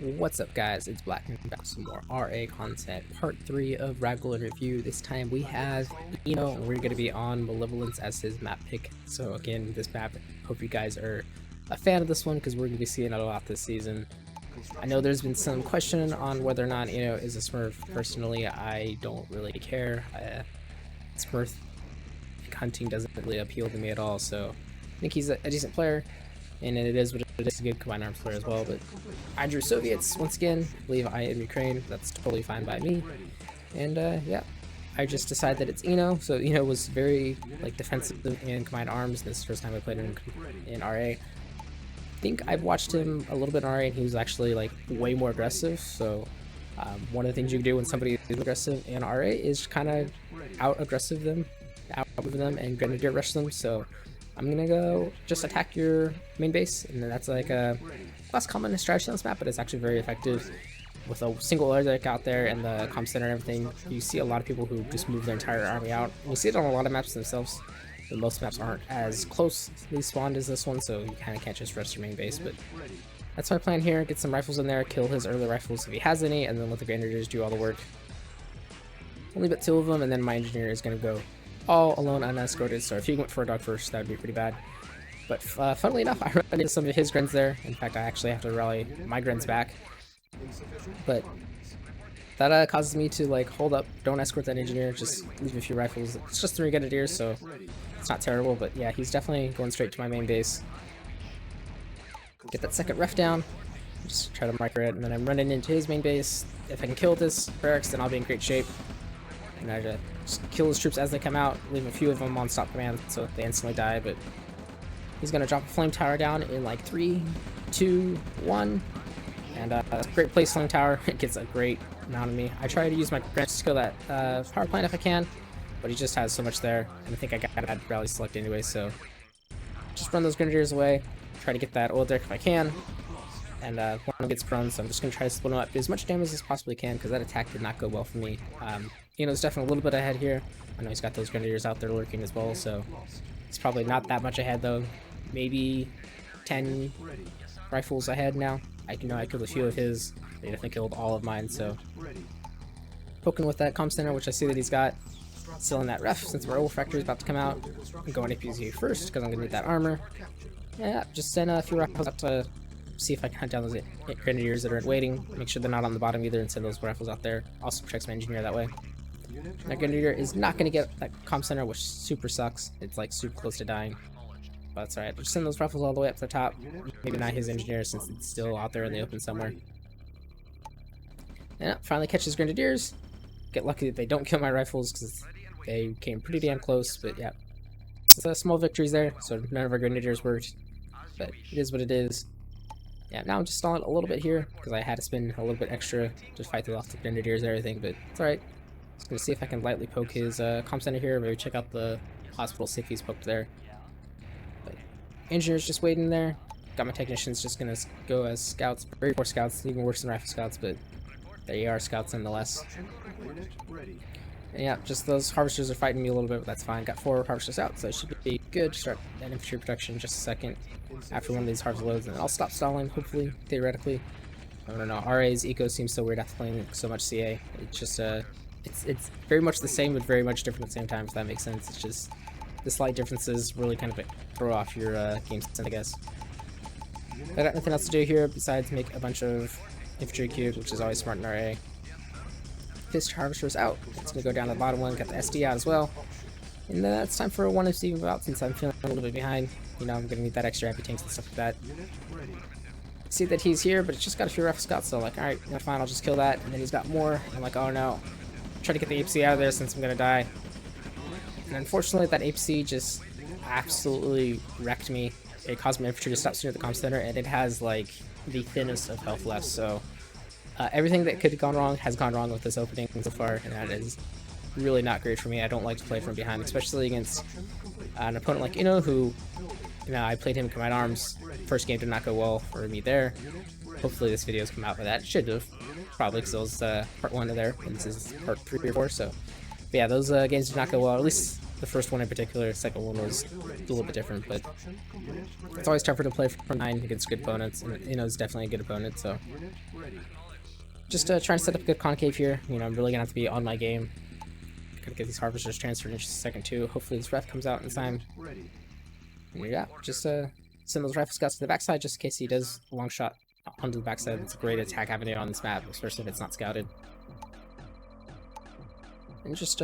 What's up guys, it's Black and back with some more RA content, part 3 of RAGL in review. This time we have Inno, and we're going to be on Malevolence as his map pick. So again, this map, hope you guys are a fan of this one because we're going to be seeing it a lot this season. I know there's been some question on whether or not Inno is a Smurf. Personally, I don't really care. Smurf hunting doesn't really appeal to me at all, so I think he's a decent player. And it is what it is, a good combined arms player as well. But I drew Soviets once again. I believe I am Ukraine. That's totally fine by me. And yeah, I just decided that it's Inno. So Inno was very defensive in combined arms. This is the first time I played him in RA. I think I've watched him a little bit in RA, and he was actually way more aggressive. So one of the things you can do when somebody is aggressive in RA is kind of out move them, and grenadier rush them. So I'm gonna go just attack your main base, and then that's a less common strategy on this map, but it's actually very effective. With a single ORA deck out there and the comm center and everything, you see a lot of people who just move their entire army out. And you see it on a lot of maps themselves, but most maps aren't as closely spawned as this one, so you kind of can't just rush your main base. But that's my plan here: get some rifles in there, kill his early rifles if he has any, and then let the grenadiers do all the work. Only but 2 of them, and then my engineer is gonna go all alone unescorted, so if he went for a dog first, that would be pretty bad. But funnily enough, I run into some of his grens there. In fact, I actually have to rally my grens back. But that causes me to hold up, don't escort that engineer, just leave a few rifles. It's just 3 grenadiers, so it's not terrible, but yeah, he's definitely going straight to my main base. Get that second ref down, just try to micro it, and then I'm running into his main base. If I can kill this barracks, then I'll be in great shape. And I just kill his troops as they come out, leave a few of them on stop command so they instantly die. But he's gonna drop a flame tower down in 3, 2, 1, and that's a great place. Flame tower, it gets a great amount of me. I try to use my grants to kill that power plant if I can, but he just has so much there, and I think I got a bad rally select anyway, so just run those grenadiers away, try to get that oil deck if I can. And one gets prone, so I'm just going to try to split him up, do as much damage as possibly can, because that attack did not go well for me. Inno's definitely a little bit ahead here. I know he's got those grenadiers out there lurking as well, so he's probably not that much ahead though. Maybe 10 rifles ahead now. I killed a few of his. They definitely killed all of mine, so poking with that comm center, which I see that he's got. Still in that ref, since my Wolf Factory is about to come out. I'm going APZ first, because I'm going to need that armor. Yeah, just send a few rifles out to see if I can hunt down those grenadiers that are waiting. Make sure they're not on the bottom either, and send those rifles out there. Also protects my engineer that way. That grenadier is not going to get that comm center, which super sucks. It's super close to dying, but that's alright. Just send those rifles all the way up to the top. Maybe not his engineer, since it's still out there in the open somewhere. And finally catch his grenadiers. Get lucky that they don't kill my rifles, because they came pretty damn close. But yeah, it's small victories there. So none of our grenadiers worked, but it is what it is. Yeah, now I'm just stalling a little bit here, because I had to spend a little bit extra to fight off the grenadiers and everything, but it's alright. Just gonna see if I can lightly poke his comm center here, maybe check out the hospital, see if he's poked there. But engineer's just waiting there. Got my technicians just gonna go as scouts, very poor scouts, even worse than rifle scouts, but they are scouts nonetheless. And yeah, just those harvesters are fighting me a little bit, but that's fine. Got 4 harvesters out, so it should be good. Start that infantry production in just a second after one of these harvest loads, and then I'll stop stalling, hopefully, theoretically. I don't know, RA's eco seems so weird after playing so much CA. It's just, it's very much the same, but very much different at the same time, if that makes sense. It's just, the slight differences really kind of throw off your game sense, I guess. I got nothing else to do here besides make a bunch of infantry cubes, which is always smart in RA. Fist harvester's out. It's gonna go down to the bottom one, got the SD out as well. And then it's time for a 1 FC move out, since I'm feeling a little bit behind. You know, I'm gonna need that extra MP tanks and stuff like that. See that he's here, but it's just got a few rifle scouts, so alright, fine, I'll just kill that. And then he's got more. I'm like, oh no. Try to get the APC out of there since I'm gonna die. And unfortunately, that APC just absolutely wrecked me. It caused my infantry to stop near the comm center, and it has the thinnest of health left, so everything that could have gone wrong has gone wrong with this opening so far, and that is really not great for me. I don't like to play from behind, especially against an opponent like Inno, who, I played him in combined arms. First game did not go well for me there. Hopefully this video's come out for that. It should have, probably, because it was part 1 of there, and this is part 3 or 4, so. But yeah, those games did not go well, at least the first one in particular. The second one was a little bit different, but it's always tougher to play from 9 against good opponents, and Inno's definitely a good opponent, so just trying to set up a good concave here. You know, I'm really gonna have to be on my game. Gotta get these harvesters transferred in just a second too. Hopefully this ref comes out in time. And yeah, just send those rifle scouts to the backside just in case he does a long shot onto the backside. It's a great attack avenue on this map, especially if it's not scouted. And just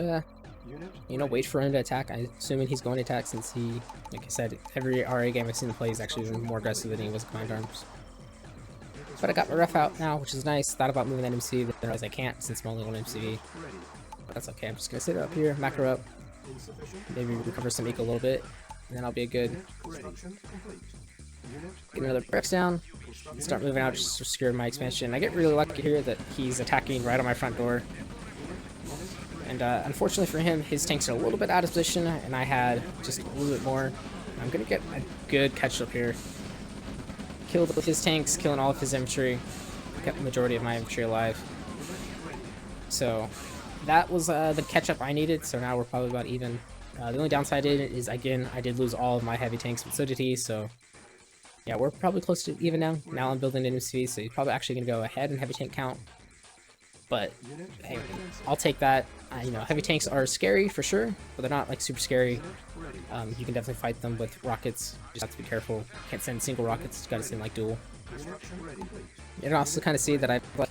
you know, wait for him to attack. I'm assuming he's going to attack since he, like I said, every RA game I've seen him play he's actually been more aggressive than he was Command Arms. But I got my ref out now, which is nice. Thought about moving that MCV, but realized I can't since I'm only one MCV. But that's okay. I'm just gonna sit up here, macro up, maybe recover some eco a little bit, and then I'll be good. Get another Rex down, start moving out just to secure my expansion. I get really lucky here that he's attacking right on my front door. And unfortunately for him, his tanks are a little bit out of position, and I had just a little bit more. I'm gonna get a good catch up here. Killed with his tanks, killing all of his infantry. Kept the majority of my infantry alive. So that was the catch up I needed. So now we're probably about even. The only downside is, again, I did lose all of my heavy tanks, but so did he. So yeah, we're probably close to even now. Now I'm building an MCV, so he's probably actually gonna go ahead in heavy tank count. But hey, I'll take that. You know, heavy tanks are scary for sure, but they're not like super scary. You can definitely fight them with rockets. You just have to be careful. Can't send single rockets. Gotta send like dual. You can also kind of see that I like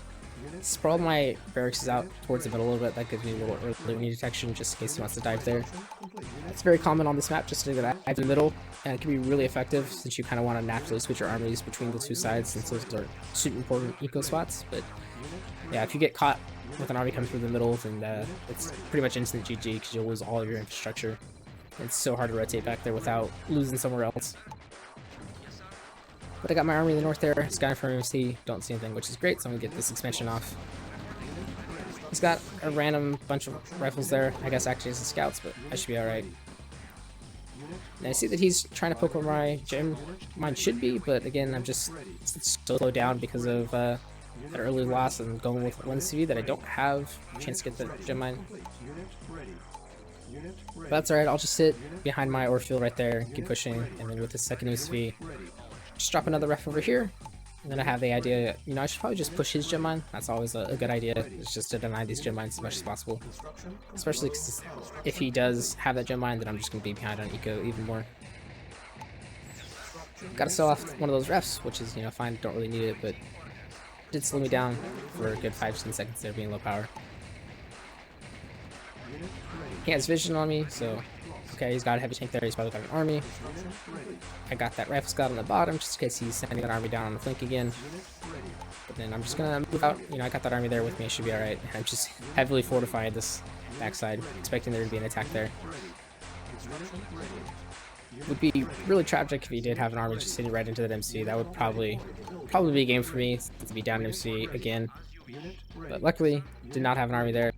sprawl my barracks out towards the middle a little bit. That gives me a little early detection just in case he wants to dive there. It's very common on this map just to do that. I have the middle, and it can be really effective since you kind of want to naturally switch your armies between the two sides since those are super important eco spots. But yeah, if you get caught with an army coming through the middle, then it's pretty much instant GG because you'll lose all of your infrastructure. It's so hard to rotate back there without losing somewhere else. But I got my army in the north there. Sky from MC, don't see anything, which is great, so I'm gonna get this expansion off. He's got a random bunch of rifles there, I guess actually as the scouts, but I should be alright. And I see that he's trying to poke over my gem. Mine should be, but again, I'm just so low down because of that early loss and going with one CV that I don't have a chance to get the gem mine. But that's alright, I'll just sit behind my ore field right there, keep pushing, and then with the second USV, just drop another ref over here. And then I have the idea, you know, I should probably just push his gem mine. That's always a good idea, it's just to deny these gem mines as much as possible. Especially because if he does have that gem mine, then I'm just going to be behind on eco even more. Gotta sell off one of those refs, which is, you know, fine, don't really need it, but did slow me down for a good 5-10 seconds there being low power. He has vision on me, so okay, he's got a heavy tank there, he's probably got an army. I got that rifle scout on the bottom just in case he's sending that army down on the flank again. But then I'm just gonna move out, you know, I got that army there with me, it should be alright. I'm just heavily fortified this backside, expecting there to be an attack there. It would be really tragic if he did have an army just sitting right into that MC. That would probably be a game for me to be down MC again. But luckily, did not have an army there.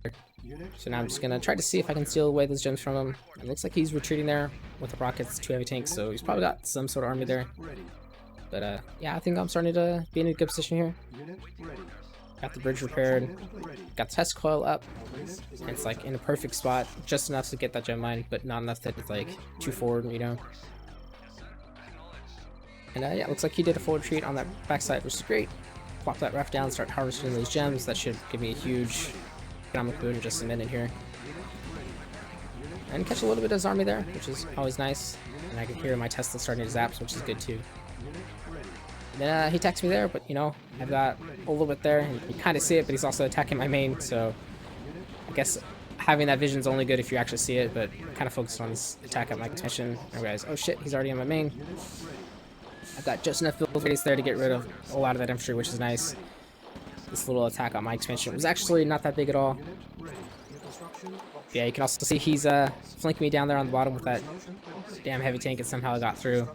So now I'm just gonna try to see if I can steal away those gems from him. It looks like he's retreating there with the rockets, 2 heavy tanks, so he's probably got some sort of army there. But yeah, I think I'm starting to be in a good position here. Got the bridge repaired, got the test coil up, and it's like in a perfect spot, just enough to get that gem mine, but not enough that it's like too forward, you know. And yeah, looks like he did a full retreat on that backside, which is great. Plop that ref down, start harvesting those gems. That should give me a huge economic boon in just a minute here. And catch a little bit of his army there, which is always nice. And I can hear my Tesla starting to zap, which is good too. Then he attacks me there, but you know, I've got a little bit there. You kind of see it, but he's also attacking my main, so I guess having that vision is only good if you actually see it, but kind of focused on this attack at my expansion. I realize, oh shit, he's already on my main. I've got just enough build radius there to get rid of a lot of that infantry, which is nice. This little attack on my expansion was actually not that big at all. Yeah, you can also see he's flanking me down there on the bottom with that damn heavy tank, and somehow I got through.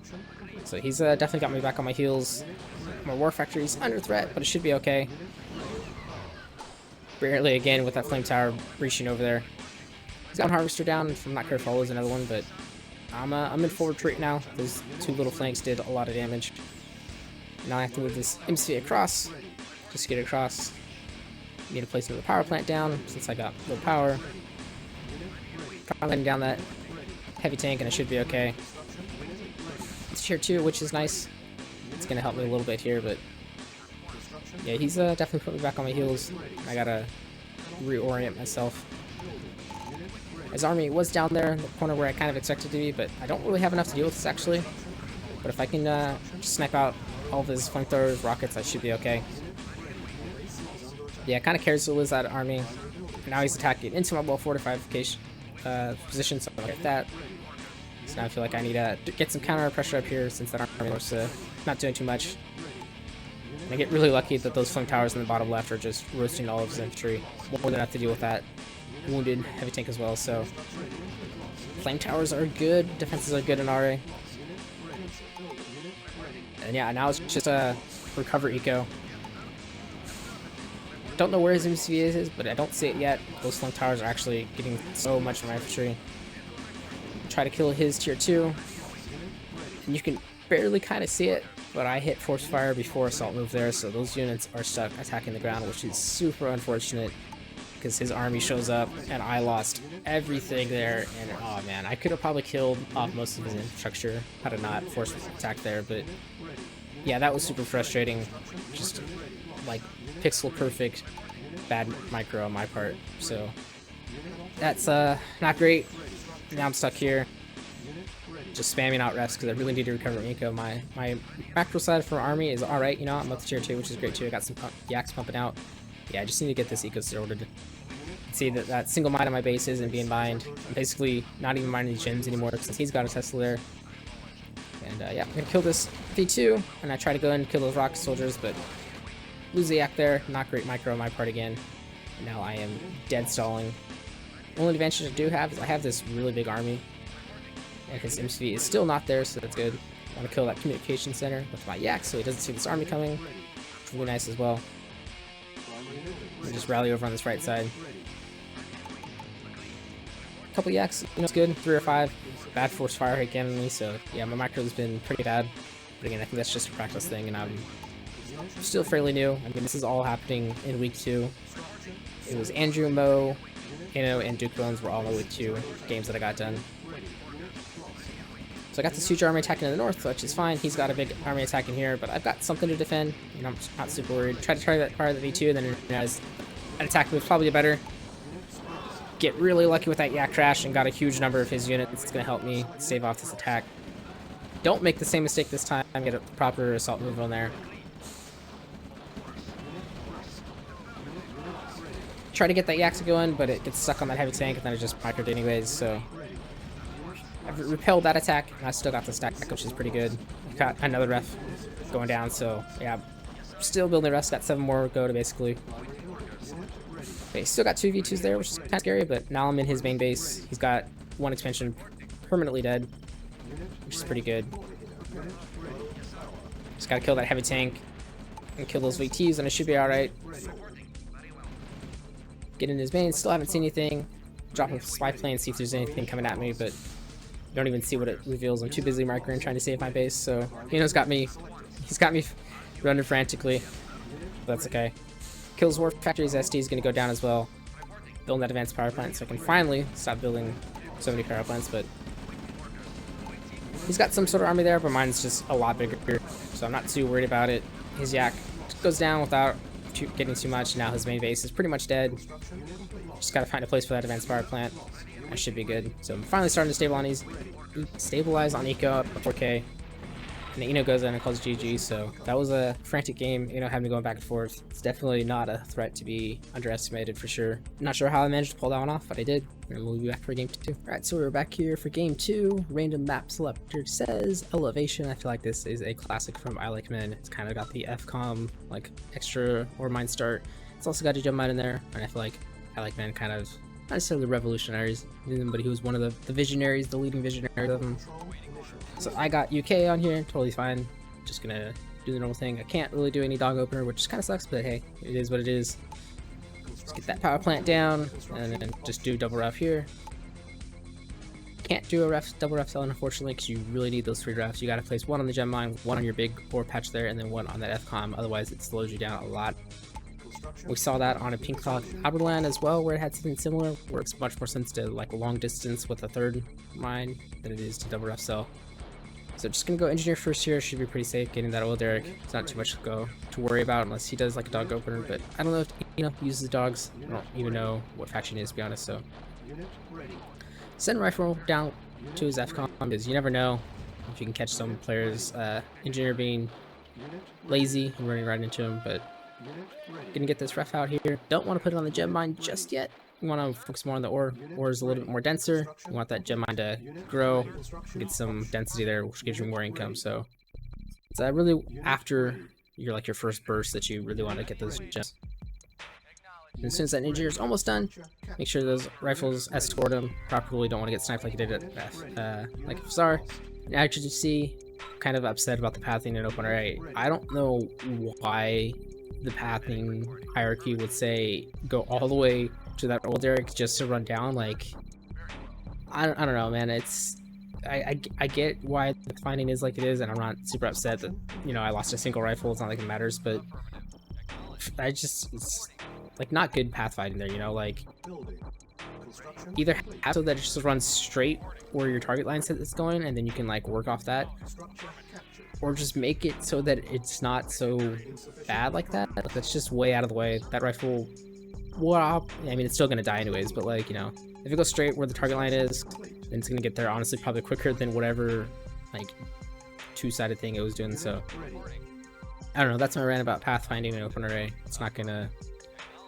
So he's definitely got me back on my heels. My war factory's under threat, but it should be okay. Barely again with that flame tower breaching over there. He's got a harvester down, if I'm not careful I'll lose another one, but I'm in full retreat now. Those 2 little flanks did a lot of damage. Now I have to move this MC across. Just get it across. Need to place another power plant down since I got low power. Probably letting down that heavy tank and I should be okay. It's tier 2, which is nice. It's gonna help me a little bit here, but yeah, he's definitely put me back on my heels. I gotta reorient myself. His army was down there in the corner where I kind of expected to be, but I don't really have enough to deal with this actually. But if I can just snipe out all of his flamethrowers, rockets, I should be okay. Yeah, kind of cares to lose that army. And now he's attacking into my well fortified position, so I'll get that. So now I feel like I need to get some counter pressure up here since that army was not doing too much. And I get really lucky that those flame towers in the bottom left are just roasting all of his infantry. More than enough to deal with that wounded heavy tank as well, so flame towers are good, defenses are good in RA. And yeah, now it's just recover eco. Don't know where his MCV is, but I don't see it yet. Those flame towers are actually getting so much from my infantry. Try to kill his tier 2. And you can barely kind of see it, but I hit force fire before assault moved there, so those units are stuck attacking the ground, which is super unfortunate because his army shows up and I lost everything there. And oh man, I could have probably killed off most of his infrastructure had I not forced attack there, but yeah, that was super frustrating. Just like pixel perfect bad micro on my part, so that's not great. Now I'm stuck here just spamming out refs because I really need to recover eco. My macro side for army is alright, you know, I'm up to tier 2, which is great too. I got some yaks pumping out. Yeah, I just need to get this eco sorted. See that single mine on my base isn't being mined. I'm basically not even mining the gems anymore since he's got a Tesla there. And yeah, I'm gonna kill this V2 and I try to go in and kill those rocket soldiers, but lose the yak there. Not great micro on my part again. And now I am dead stalling. The only advantage I do have is I have this really big army, and his MCV is still not there, so that's good. I want to kill that communication center with my yak so he doesn't see this army coming. It's really nice as well. And just rally over on this right side. A couple yaks, you know, it's good. 3 or 5. Bad force fire again on me, so yeah, my micro's been pretty bad. But again, I think that's just a practice thing, and I'm still fairly new. I mean, this is all happening in week 2. It was Andrew, Mo, Inno, and Duke Bones were all in week 2 games that I got done. So I got this huge army attacking in the north, which is fine. He's got a big army attacking here, but I've got something to defend. You know, I'm not super worried. Try that fire the V2, and then as an attack move probably better. Get really lucky with that yak crash and got a huge number of his units. It's going to help me stave off this attack. Don't make the same mistake this time. Get a proper assault move on there. Try to get that yak to go in, but it gets stuck on that heavy tank, and then it just microed anyways, so I've repelled that attack, and I still got the stack, which is pretty good. Got another ref going down, so yeah, still building refs. Got 7 more go to basically. Okay, still got 2 V2s there, which is kind of scary, but now I'm in his main base. He's got 1 expansion permanently dead, which is pretty good. Just gotta kill that heavy tank and kill those VTs, and it should be alright. Get in his main, still haven't seen anything. Drop a spy plane, see if there's anything coming at me, but don't even see what it reveals. I'm too busy microing trying to save my base, so Inno's got me. He's got me running frantically. But that's okay. Kills War Factory's SD is going to go down as well. Building that advanced power plant so I can finally stop building so many power plants, but he's got some sort of army there, but mine's just a lot bigger, so I'm not too worried about it. His yak goes down without getting too much. Now his main base is pretty much dead. Just gotta find a place for that advanced power plant. That should be good. So I'm finally starting to stabilize on eco up 4K. And Inno goes in and calls GG, so that was a frantic game. You know, having me going back and forth. It's definitely not a threat to be underestimated for sure. Not sure how I managed to pull that one off, but I did. And we'll be back for game 2. Alright, so we're back here for game 2. Random map selector says Elevation. I feel like this is a classic from I Like Men. It's kind of got the FCOM, like, extra or mine start. It's also got a jump mine in there, and I feel like I Like Men kind of, not necessarily revolutionaries, but he was one of the visionaries, the leading visionaries of them. So I got UK on here, totally fine. Just gonna do the normal thing. I can't really do any dog opener, which kind of sucks, but hey, it is what it is. Let's get that power plant down, and then just do double ref here. Can't do a double ref cell, unfortunately, because you really need those 3 refs. You gotta place 1 on the gem mine, 1 on your big ore patch there, and then 1 on that FCOM, otherwise it slows you down a lot. We saw that on a Pink Cloud Aberland as well, where it had something similar, where it's much more sensitive, like long distance with a third mine than it is to double ref cell. So just gonna go engineer first here. Should be pretty safe getting that oil derrick. It's not too much to worry about unless he does like a dog opener, but I don't know if he uses dogs. I don't even know what faction he is, to be honest. So send rifle down to his FCOM, because you never know if you can catch some players engineer being lazy and running right into him. But gonna get this ref out here. Don't want to put it on the gem mine just yet. You want to focus more on the ore. Ore is a little bit more denser. You want that gem mine to grow, get some density there, which gives you more income. So it's really after your first burst that you really want to get those gems. And as soon as that engineer is almost done, make sure those rifles escort him properly. Don't want to get sniped like you did at like FSR. And as you see, kind of upset about the pathing in OpenRA. I don't know why the pathing hierarchy would say go all the way to that old derrick just to run down. Like, I don't know, man. It's I get why the finding is like it is, and I'm not super upset that I lost a single rifle. It's not like it matters, but it's like not good pathfinding there. Like, either have so that it just runs straight where your target line is going, and then you can like work off that, or just make it so that it's not so bad like that. That's just way out of the way. That rifle, well, I mean, it's still gonna die anyways, but like, if it goes straight where the target line is, then it's gonna get there honestly probably quicker than whatever like two-sided thing it was doing. So I don't know, that's my rant about pathfinding in OpenRA. It's not gonna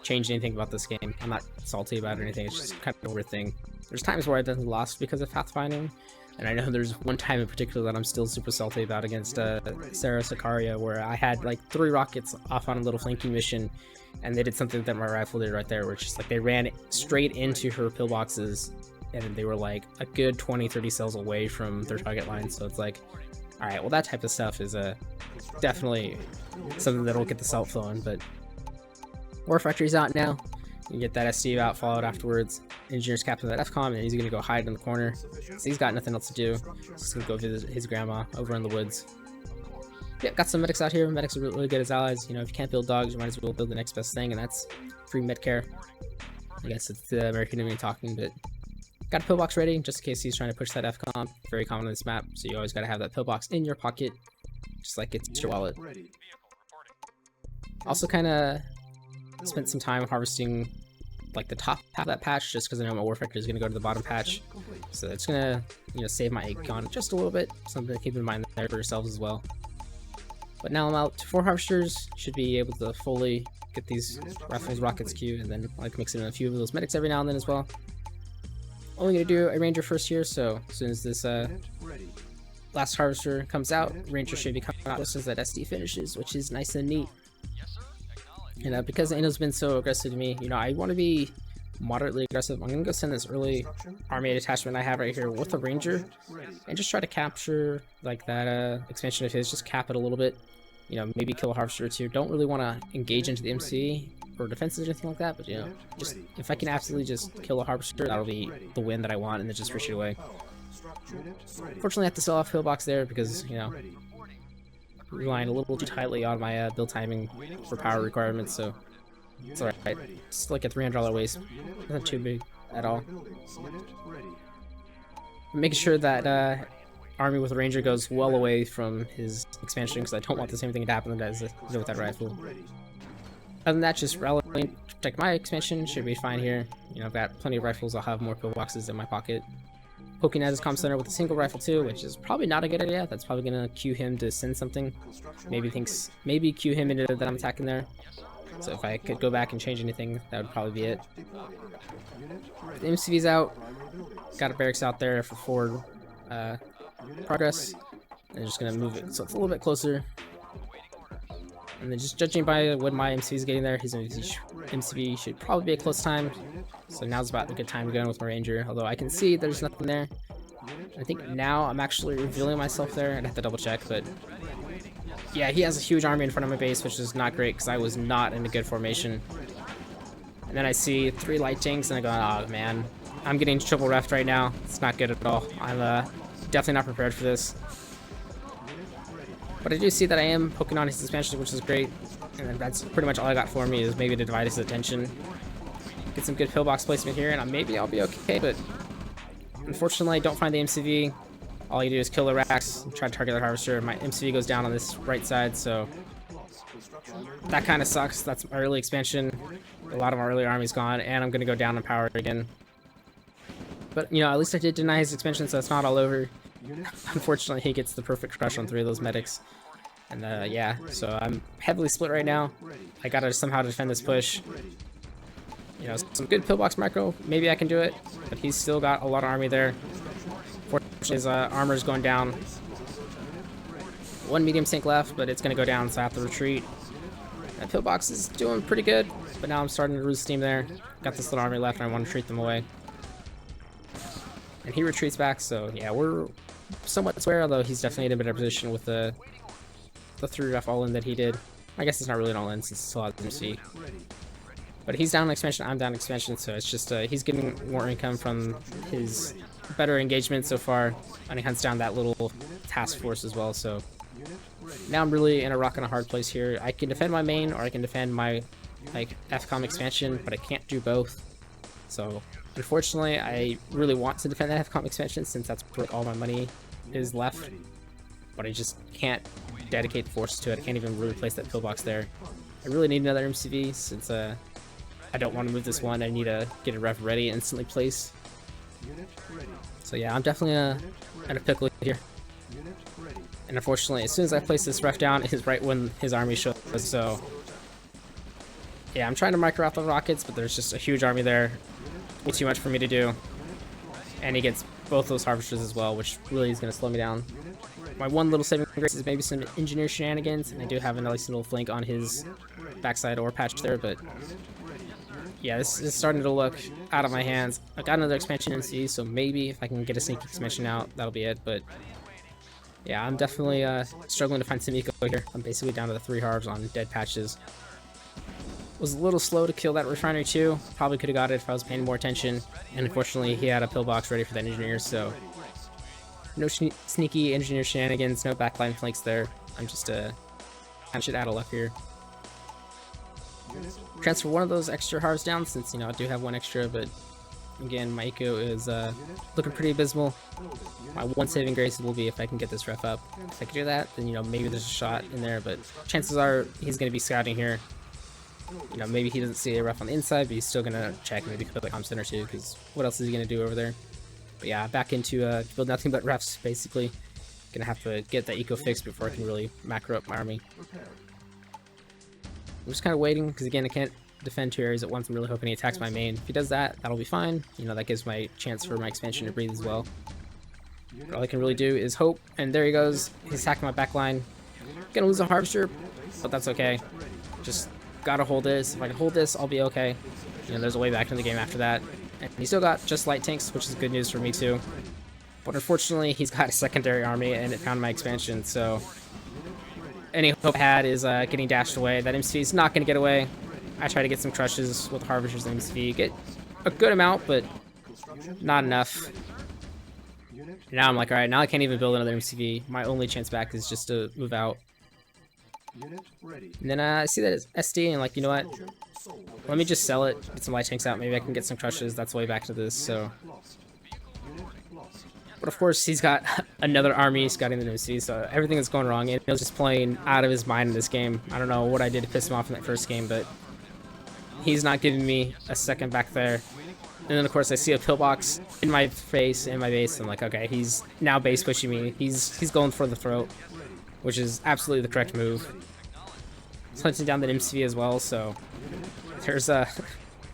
change anything about this game. I'm not salty about it or anything. It's just kind of an over thing. There's times where I definitely lost because of pathfinding, and I know there's one time in particular that I'm still super salty about against Sarah Sicaria, where I had like 3 rockets off on a little flanking mission, and they did something that my rifle did right there, where it's just like they ran straight into her pillboxes, and they were like a good 20-30 cells away from their target line. So it's like, all right, well, that type of stuff is definitely something that'll get the salt flowing. But War Factory's out now. You get that SD out, followed afterwards. Engineer's captain that FCOM, and he's gonna go hide in the corner. So he's got nothing else to do. He's gonna go visit his grandma over in the woods. Yep, got some medics out here. Medics are really good as allies. If you can't build dogs, you might as well build the next best thing, and that's free med care. I guess it's the American Indian talking, but got a pillbox ready just in case he's trying to push that FCOM. Very common on this map, so you always gotta have that pillbox in your pocket, just like it's your wallet. Also, kind of spent some time harvesting like the top half of that patch, just because I know my War Factory is going to go to the bottom patch, so it's going to save my Aegon just a little bit. Something to keep in mind there for yourselves as well. But now I'm out to 4 harvesters. Should be able to fully get these rifles, rockets queued, and then like mix in a few of those medics every now and then as well. Only going to do a ranger first here, so as soon as this last harvester comes out, ranger should be coming out just as that SD finishes, which is nice and neat. And because Inno's been so aggressive to me, I want to be moderately aggressive. I'm going to go send this early army detachment I have right here with a ranger, and just try to capture like that expansion of his, just cap it a little bit. Maybe kill a harvester or 2. Don't really want to engage into the MC or defenses or anything like that, but just if I can absolutely just kill a harvester, that'll be the win that I want, and then just push it away. Fortunately, I have to sell off pillbox there because, relying a little too tightly on my build timing for power requirements, so it's alright. It's like a $300 waste. Not too big at all. Making sure that army with a ranger goes well away from his expansion, because I don't want the same thing to happen as with that rifle. Other than that, just rallying, protect my expansion, should be fine here. I've got plenty of rifles. I'll have more pillboxes in my pocket. Poking at his comm center with a single rifle too, which is probably not a good idea. That's probably gonna cue him to send something. Maybe cue him into that I'm attacking there. So if I could go back and change anything, that would probably be it. The MCV's out. Got a barracks out there for forward progress. And just gonna move it so it's a little bit closer. And then just judging by when my MCV is getting there, his MCV should probably be a close time. So now's about a good time to go in with my ranger, although I can see there's nothing there. I think now I'm actually revealing myself there. I'd have to double check, but yeah, he has a huge army in front of my base, which is not great because I was not in a good formation. And then I see 3 light tanks, and I go, oh man, I'm getting triple refed right now. It's not good at all. I'm definitely not prepared for this. But I do see that I am poking on his expansion, which is great. And then that's pretty much all I got for me, is maybe to divide his attention. Get some good pillbox placement here, and maybe I'll be okay, but unfortunately I don't find the MCV. All you do is kill the racks, try to target the harvester. My MCV goes down on this right side, so that kind of sucks. That's my early expansion. A lot of my early army's gone, and I'm going to go down in power again. But, you know, at least I did deny his expansion, so it's not all over. Unfortunately, he gets the perfect crush on 3 of those medics. And, yeah, so I'm heavily split right now. I gotta somehow defend this push. You know, some good pillbox micro, maybe I can do it. But he's still got a lot of army there. Fortunately, his armor's going down. 1 medium tank left, but it's gonna go down, so I have to retreat. That pillbox is doing pretty good, but now I'm starting to lose steam there. Got this little army left, and I want to treat them away. And he retreats back, so yeah, we're somewhat square, although he's definitely in a better position with the 3 ref all-in that he did. I guess it's not really an all-in since it's still has MC. But he's down in expansion, I'm down in expansion, so it's just he's getting more income from his better engagement so far, and he hunts down that little task force as well, so now I'm really in a rock and a hard place here. I can defend my main, or I can defend my like FCOM expansion, but I can't do both. So unfortunately, I really want to defend that FCOM expansion since that's where all my money is left, but I just can't dedicate the forces to it. I can't even really place that pillbox there. I really need another MCV since I don't want to move this one. I need to get a ref ready, instantly placed. So yeah, I'm definitely at a pickle here. And unfortunately, as soon as I place this ref down, it is right when his army shows. So yeah, I'm trying to micro out the rockets, but there's just a huge army there. Way too much for me to do. And he gets both those harvesters as well, which really is going to slow me down. My one little saving grace is maybe some engineer shenanigans, and I do have a nice little flank on his backside or patch there, but yeah, this is starting to look out of my hands. I got another expansion in C, so maybe if I can get a sneaky expansion out, that'll be it, but yeah, I'm definitely struggling to find some eco here. I'm basically down to the 3 harvs on dead patches. Was a little slow to kill that refinery too. Probably could have got it if I was paying more attention. And unfortunately, he had a pillbox ready for that engineer, so no sneaky engineer shenanigans, no backline flanks there. I'm just kind of shit out of luck here. Transfer one of those extra harvs down since, you know, I do have 1 extra, but again, my eco is looking pretty abysmal. My one saving grace will be if I can get this ref up. If I can do that, then, you know, maybe there's a shot in there, but chances are he's going to be scouting here. You know, maybe he doesn't see a ref on the inside, but he's still going to check, maybe put the comm center too, because what else is he going to do over there? But yeah, back into build nothing but refs, basically. Gonna have to get that eco fixed before I can really macro up my army. I'm just kind of waiting, because again, I can't defend 2 areas at once. I'm really hoping he attacks my main. If he does that, that'll be fine. You know, that gives my chance for my expansion to breathe as well. But all I can really do is hope, and there he goes. He's attacking my backline. Gonna lose a harvester, but that's okay. Just gotta hold this. If I can hold this, I'll be okay. You know, there's a way back in the game after that. And he still got just light tanks, which is good news for me too. But unfortunately, he's got a secondary army, and it found my expansion, so any hope I had is getting dashed away. That MCV is not going to get away. I try to get some crushes with Harvesters and MCV. Get a good amount, but not enough. Now I'm like, alright, now I can't even build another MCV. My only chance back is just to move out. And then I see that it's SD, and like, you know what? Let me just sell it, get some light tanks out. Maybe I can get some crushes. That's the way back to this, so. But of course, he's got another army scouting the MCV, so everything is going wrong. And he was just playing out of his mind in this game. I don't know what I did to piss him off in that first game, but he's not giving me a second back there. And then, of course, I see a pillbox in my face, in my base. I'm like, okay, he's now base pushing me. He's going for the throat, which is absolutely the correct move. He's hunting down the MCV as well, so there's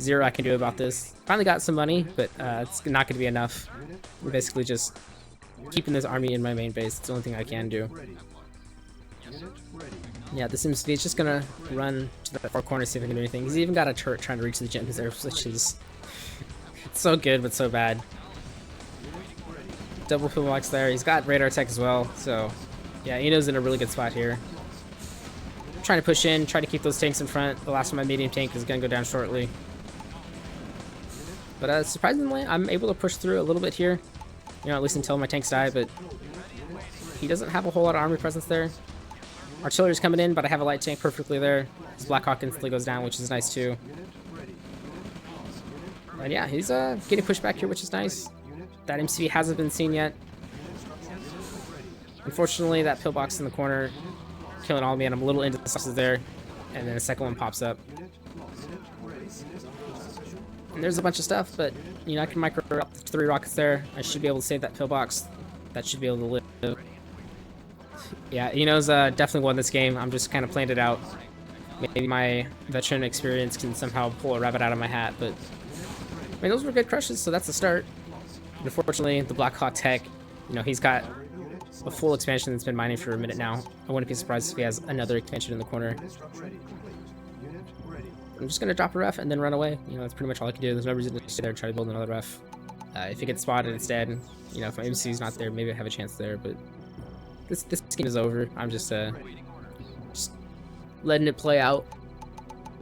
zero I can do about this. Finally got some money, but it's not going to be enough. I'm basically just keeping this army in my main base. It's the only thing I can do. Yeah, this MCV is just going to run to the 4 corners, see if I can do anything. He's even got a turret trying to reach the gym reserves, which is it's so good, but so bad. Double pillbox there. He's got radar tech as well, so yeah, Inno's in a really good spot here. Trying to push in, try to keep those tanks in front. The last of my medium tank is going to go down shortly. But surprisingly, I'm able to push through a little bit here. You know, at least until my tanks die, but he doesn't have a whole lot of army presence there. Artillery's coming in, but I have a light tank perfectly there. His Blackhawk instantly goes down, which is nice too. And yeah, he's getting pushed back here, which is nice. That MCV hasn't been seen yet. Unfortunately, that pillbox in the corner killing all of me, and I'm a little into the sauces there. And then a second one pops up. And there's a bunch of stuff, but you know, I can micro up the 3 rockets there. I should be able to save that pillbox. That should be able to live. Yeah, Inno's definitely won this game. I'm just kind of playing it out. Maybe my veteran experience can somehow pull a rabbit out of my hat, but I mean, those were good crushes, so that's the start. Unfortunately, the Blackhawk tech, you know, he's got a full expansion that's been mining for a minute now. I wouldn't be surprised if he has another expansion in the corner. I'm just gonna drop a ref and then run away. You know, that's pretty much all I can do. There's no reason to stay there and try to build another ref. If it gets spotted instead, you know, if my MC's not there, maybe I have a chance there, but this game is over. I'm just letting it play out.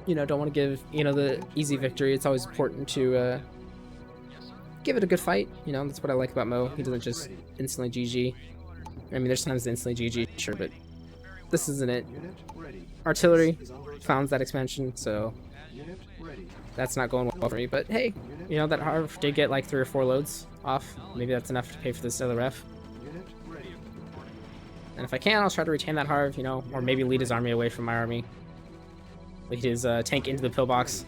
You know, don't want to give, you know, the easy victory. It's always important to give it a good fight. You know, that's what I like about Mo. He doesn't just instantly GG. I mean, there's times instantly GG, sure, but this isn't it. Artillery found that expansion, so that's not going well for me. But hey, you know, that Harv did get like 3 or 4 loads off. Maybe that's enough to pay for this other ref. And if I can, I'll try to retain that Harv, you know, or maybe lead his army away from my army. Lead his tank into the pillbox.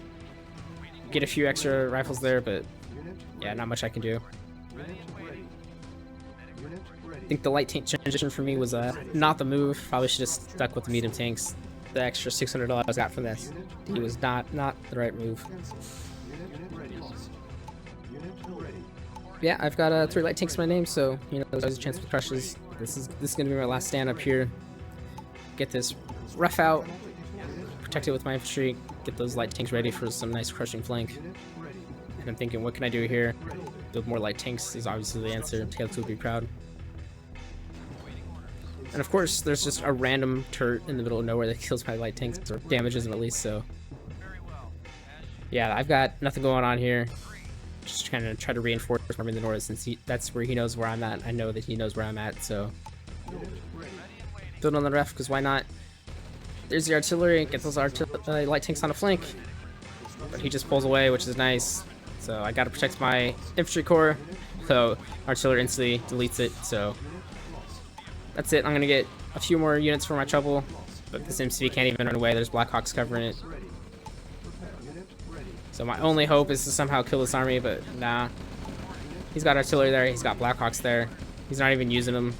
Get a few extra rifles there, but yeah, not much I can do. I think the light tank transition for me was not the move. Probably should have stuck with the medium tanks. The extra $600 I got from this, he was not the right move. Yeah, I've got 3 light tanks in my name, so you know there's always a chance for crushes. This is gonna be my last stand up here. Get this rough out, protect it with my infantry, get those light tanks ready for some nice crushing flank. And I'm thinking, what can I do here? Build more light tanks is obviously the answer. Tails would be proud. And of course, there's just a random turret in the middle of nowhere that kills my light tanks, or damages them at least, so. Yeah, I've got nothing going on here. Just trying to try to reinforce army in the north, since that's where he knows where I'm at. I know that he knows where I'm at, so. Build on the ref, because why not? There's the artillery, get those light tanks on a flank. But he just pulls away, which is nice. So I gotta protect my infantry corps, so artillery instantly deletes it, so. That's it. I'm gonna get a few more units for my trouble, but this MCV can't even run away. There's Blackhawks covering it. So my only hope is to somehow kill this army, but nah. He's got artillery there. He's got Blackhawks there. He's not even using them.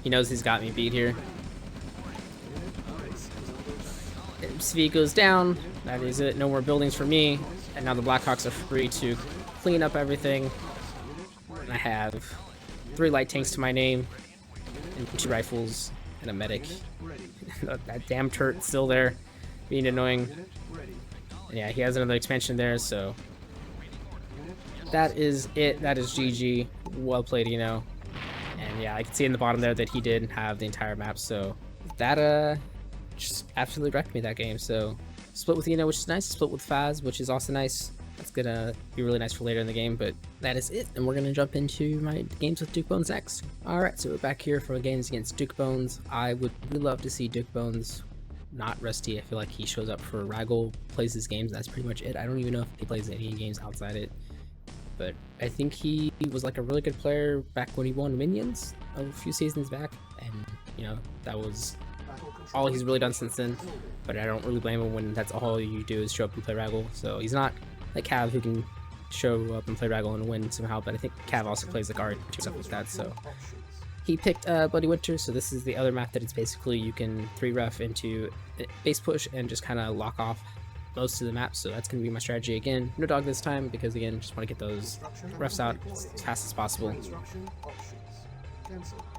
He knows he's got me beat here. MCV goes down. That is it. No more buildings for me. And now the Blackhawks are free to clean up everything. And I have 3 light tanks to my name, and 2 rifles, and a medic. That damn turret still there, being annoying. And yeah, he has another expansion there, so that is it. That is GG. Well played, you know. And yeah, I can see in the bottom there that he did have the entire map, so that just absolutely wrecked me that game. So split with Inno, which is nice. Split with Faz, which is also nice. That's gonna be really nice for later in the game, but that is it, and we're gonna jump into my games with Duke Bones next. Alright, so we're back here for games against Duke Bones. I would really love to see Duke Bones not Rusty. I feel like he shows up for RAGL, plays his games, and that's pretty much it. I don't even know if he plays any games outside it, but I think he was like a really good player back when he won Minions a few seasons back, and you know, that was all he's really done since then. But I don't really blame him when that's all you do is show up and play RAGL. So he's not like Cav, who can show up and play RAGL and win somehow, but I think Cav also plays like art and stuff like that, so. He picked Bloody Winter, so this is the other map that it's basically you can 3-ref into base push and just kind of lock off most of the map, so that's going to be my strategy again. No dog this time, because again, just want to get those refs out as fast as possible.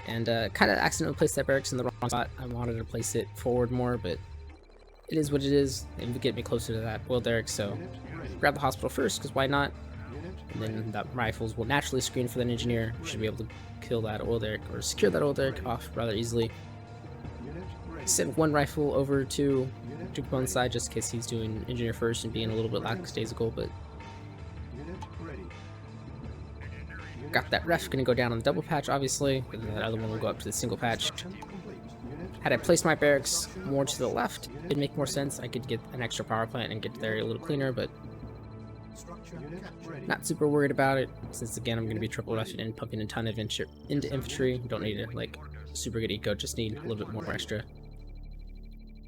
And kind of accidentally placed that barracks in the wrong spot. I wanted to place it forward more, but it is what it is. It would get me closer to that oil derrick, so grab the hospital first, because why not? And then the rifles will naturally screen for that engineer. Should be able to kill that oil derrick, or secure that oil derrick off rather easily. Send 1 rifle over to Duke Bones' side, just in case he's doing engineer first and being a little bit lackadaisical, but got that ref gonna go down on the double patch, obviously, and then the other one will go up to the single patch. Had I placed my barracks more to the left, it'd make more sense. I could get an extra power plant and get there a little cleaner, but not super worried about it, since again I'm going to be triple rushing and pumping a ton of into infantry. Don't need it like super good eco, just need a little bit more extra.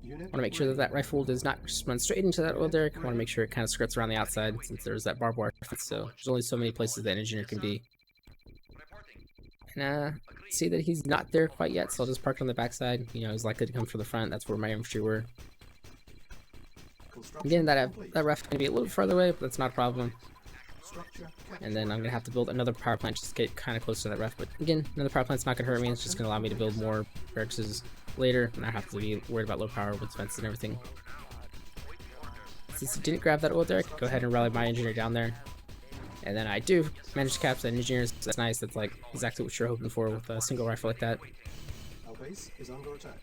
Want to make sure that that rifle does not just run straight into that oil derrick. Want to make sure it kind of skirts around the outside, since there's that barbed wire fence, so there's only so many places that an engineer can be. And see that he's not there quite yet, so I'll just park on the backside. You know, he's likely to come from the front. That's where my infantry were. Again, that ref's going to be a little farther away, but that's not a problem. And then I'm going to have to build another power plant just to get kind of close to that ref. But again, another power plant's not going to hurt me. It's just going to allow me to build more barracks later, and I have to be worried about low power with fences and everything. Since he didn't grab that oil derrick, go ahead and rally my engineer down there. And then I do manage to capture that engineer. So that's nice. That's like exactly what you're hoping for with a single rifle like that.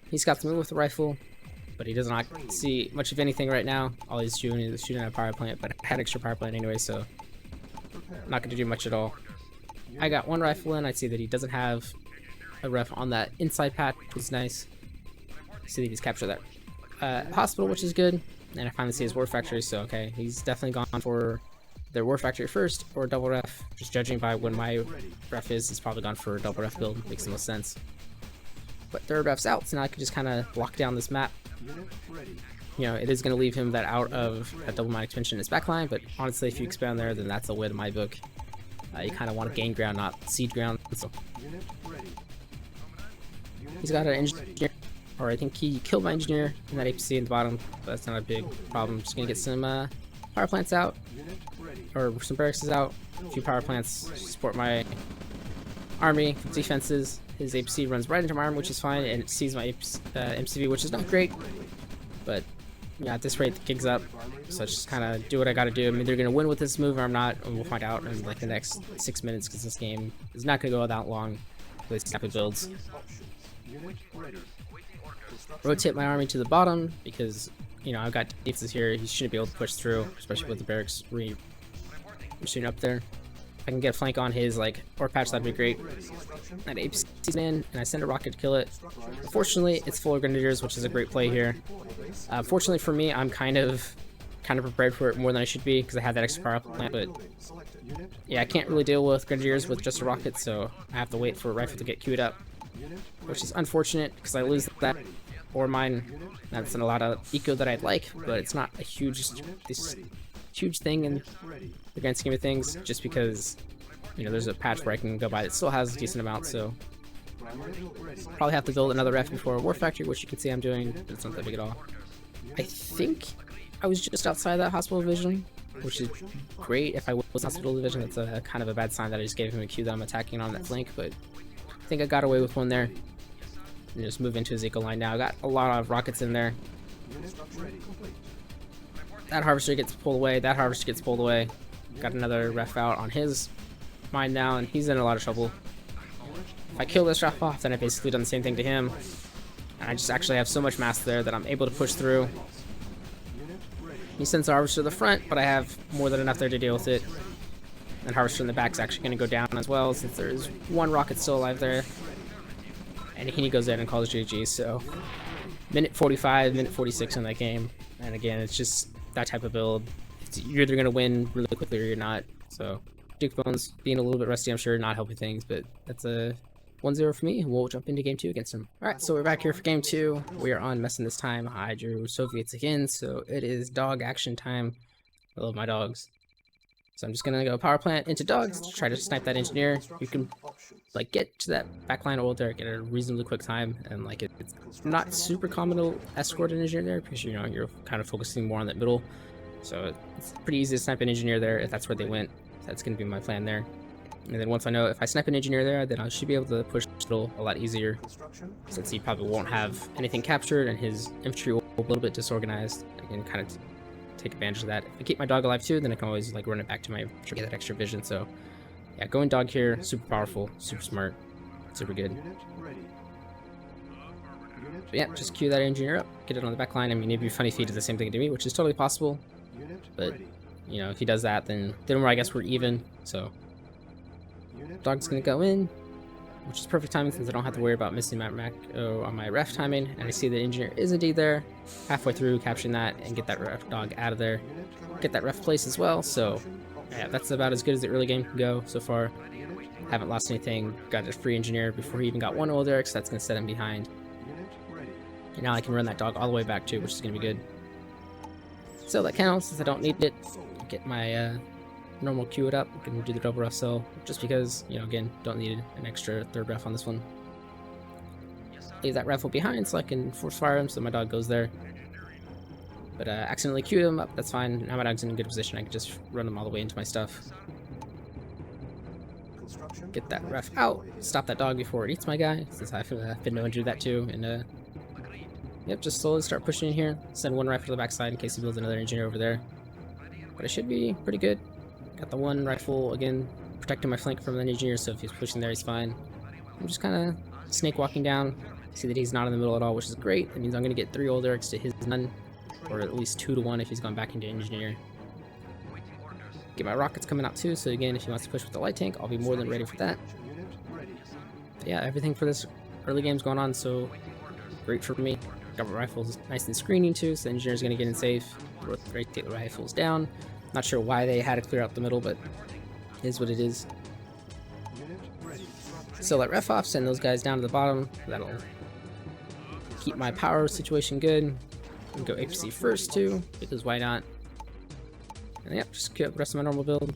He's got to move with the rifle, but he does not see much of anything right now. All he's shooting is shooting at a power plant, but I had extra power plant anyway, so I'm not going to do much at all. I got one rifle in. I see that he doesn't have a ref on that inside patch, which is nice. See that he's captured that hospital, which is good. And I finally see his war factory, so okay, he's definitely gone for their war factory first or double ref. Just judging by when my ref is, he's probably gone for a double ref build. Makes the most sense. But third ref's out, so now I can just kind of block down this map. You know, it is going to leave him that out of a double mine expansion in his backline, but honestly, if you expand there, then that's a win in my book. You kind of want to gain ground, not cede ground. So he's got an engineer, or I think he killed my engineer in that APC in the bottom, but that's not a big problem. Just going to get some power plants out, or some barracks out, a few power plants to support my army defenses. His APC runs right into my arm, which is fine, and it sees my MCV, which is not great, but yeah, at this rate the gig's up, so just kind of do what I gotta do. I'm either gonna win with this move or I'm not, and we'll find out in like the next 6 minutes, because this game is not gonna go that long with these type of builds. Rotate my army to the bottom, because you know I've got defenses here. He shouldn't be able to push through, especially with the barracks shooting up there. If I can get a flank on his like ore patch, that'd be great. That APC's in, and I send a rocket to kill it. Unfortunately, it's full of grenadiers, which is a great play here. Fortunately for me, I'm kind of prepared for it more than I should be, because I had that extra power plant. But yeah, I can't really deal with grenadiers with just a rocket, so I have to wait for a rifle to get queued up, which is unfortunate because I lose that ore mine. That's a lot of eco that I'd like, but it's not a huge thing in the grand scheme of things, just because you know there's a patch where I can go by that still has a decent amount. So probably have to build another ref before a war factory, which you can see I'm doing, but it's not that big at all. I think I was just outside that hospital division, which is great. If I was hospital division, that's a kind of a bad sign that I just gave him a cue that I'm attacking on that flank, but I think I got away with one there. And just move into his eco line now. I got a lot of rockets in there. That harvester gets pulled away. That harvester gets pulled away. Got another ref out on his mine now, and he's in a lot of trouble. If I kill this ref off, then I basically done the same thing to him. And I just actually have so much mass there that I'm able to push through. He sends the harvester to the front, but I have more than enough there to deal with it. And harvester in the back is actually going to go down as well, since there is one rocket still alive there. And he goes in and calls GG. So minute 45, minute 46 in that game. And again, it's just that type of build. You're either going to win really quickly or you're not. So Duke Bones being a little bit rusty, I'm sure, not helping things, but that's a 1-0 for me. We'll jump into game 2 against him. Alright, so we're back here for game 2. We are on Messing this time. I drew Soviets again, so it is dog action time. I love my dogs. So I'm just going to go power plant into dogs to try to snipe that engineer. You can like get to that backline oil derrick at a reasonably quick time, and like it's not super common to escort an engineer there, because you know you're kind of focusing more on that middle. So it's pretty easy to snipe an engineer there if that's where they went. So that's going to be my plan there. And then once I know if I snipe an engineer there, then I should be able to push middle a lot easier, since he probably won't have anything captured and his infantry will be a little bit disorganized. I can kind of take advantage of that. If I keep my dog alive too, then I can always like run it back to my to get that extra vision. So yeah, going dog here, super powerful, super smart, super good. But yeah, just queue that engineer up, get it on the back line. I mean, it'd be funny if he did the same thing to me, which is totally possible. But you know, if he does that, then I guess we're even. So dog's gonna go in, which is perfect timing since I don't have to worry about missing my macro on my ref timing. And I see the engineer is indeed there, halfway through capturing that and get that ref dog out of there, get that ref place as well. So yeah, that's about as good as the early game can go so far. Haven't lost anything, got a free engineer before he even got one old Eric, so that's going to set him behind. And now I can run that dog all the way back too, which is going to be good. So that counts since I don't need it. Get my normal queue it up. I can do the double ref cell just because, you know, again, don't need an extra third ref on this one. Leave that rifle behind so I can force fire him so my dog goes there. But accidentally queued him up, that's fine. Now my dog's in a good position, I can just run him all the way into my stuff. Get that ref out, stop that dog before it eats my guy, since I've been known to do that too. And yep, just slowly start pushing in here. Send one rifle to the backside in case he builds another engineer over there. But I should be pretty good. Got the one rifle, again, protecting my flank from the engineer, so if he's pushing there, he's fine. I'm just kind of snake walking down. See that he's not in the middle at all, which is great. That means I'm going to get 3 old Erics to his none, or at least 2 to 1 if he's gone back into engineer. Get my rockets coming out too, so again, if he wants to push with the light tank, I'll be more than ready for that. But yeah, everything for this early game's going on, so great for me. Government rifles nice and screening too, so the engineer's going to get in safe. Rotate the rifles down. Not sure why they had to clear out the middle, but it is what it is. So let ref off, send those guys down to the bottom. That'll keep my power situation good. And go HC first too, because why not? And yep, just queue up the rest of my normal build.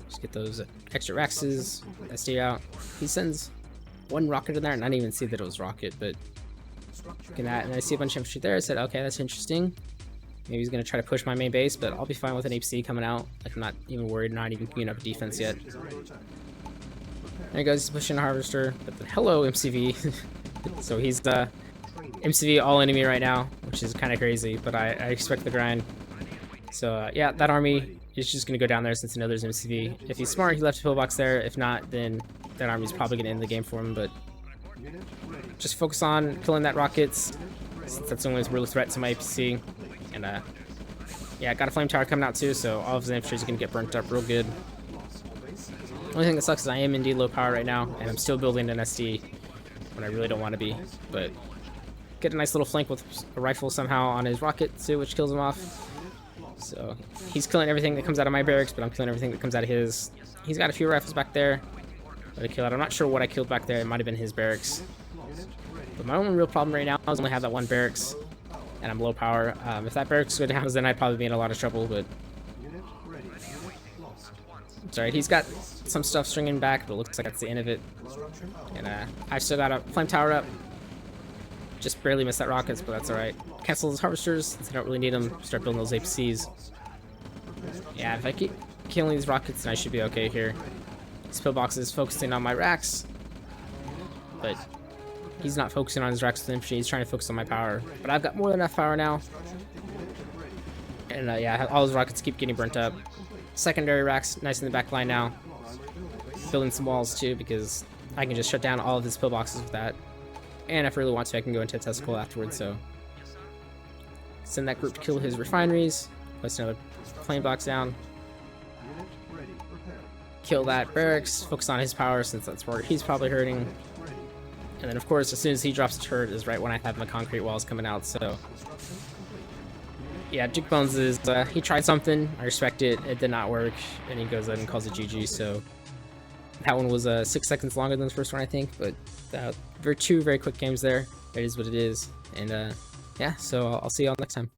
Just get those extra Rexes, SD out. He sends one rocket in there, and I didn't even see that it was rocket, but look at that. And I see a bunch of infantry there. I said, okay, that's interesting. Maybe he's going to try to push my main base, but I'll be fine with an HC coming out. Like, I'm not even worried, not even queuing up defense yet. There he goes, he's pushing a harvester. But then, hello, MCV. So he's MCV all enemy right now, which is kind of crazy, but I expect the grind. So yeah, that army is just going to go down there since he knows there's MCV. If he's smart, he left a pillbox there. If not, then that army's probably going to end the game for him, but just focus on killing that rockets, since that's the only real threat to my APC. And yeah, got a flame tower coming out too, so all of his infantry is going to get burnt up real good. Only thing that sucks is I am indeed low power right now, and I'm still building an SD when I really don't want to be. But get a nice little flank with a rifle somehow on his rocket too, which kills him off. So he's killing everything that comes out of my barracks, but I'm killing everything that comes out of his. He's got a few rifles back there that I killed. I'm not sure what I killed back there. It might have been his barracks. But my only real problem right now is I only have that one barracks, and I'm low power. If that barracks go down, then I'd probably be in a lot of trouble, but it's alright. He's got some stuff stringing back, but it looks like that's the end of it. And I've still got a flame tower up. Just barely missed that rockets, but that's alright. Cancel those harvesters, since I don't really need them. Start building those APCs. Yeah, if I keep killing these rockets, then I should be okay here. This pillbox is focusing on my racks, but he's not focusing on his racks with infantry. He's trying to focus on my power. But I've got more than enough power now. And yeah, all those rockets keep getting burnt up. Secondary racks, nice in the back line now. Building some walls too, because I can just shut down all of his pillboxes with that. And if I really want to, I can go into a testicle afterwards, so send that group to kill his refineries. Place another flame box down. Kill that barracks, focus on his power since that's where he's probably hurting. And then of course, as soon as he drops a turret is right when I have my concrete walls coming out, so yeah, Duke Bones is, he tried something, I respect it, it did not work, and he goes ahead and calls it GG, so that one was 6 seconds longer than the first one, I think, but two very quick games there. It is what it is, and yeah, so I'll see y'all next time.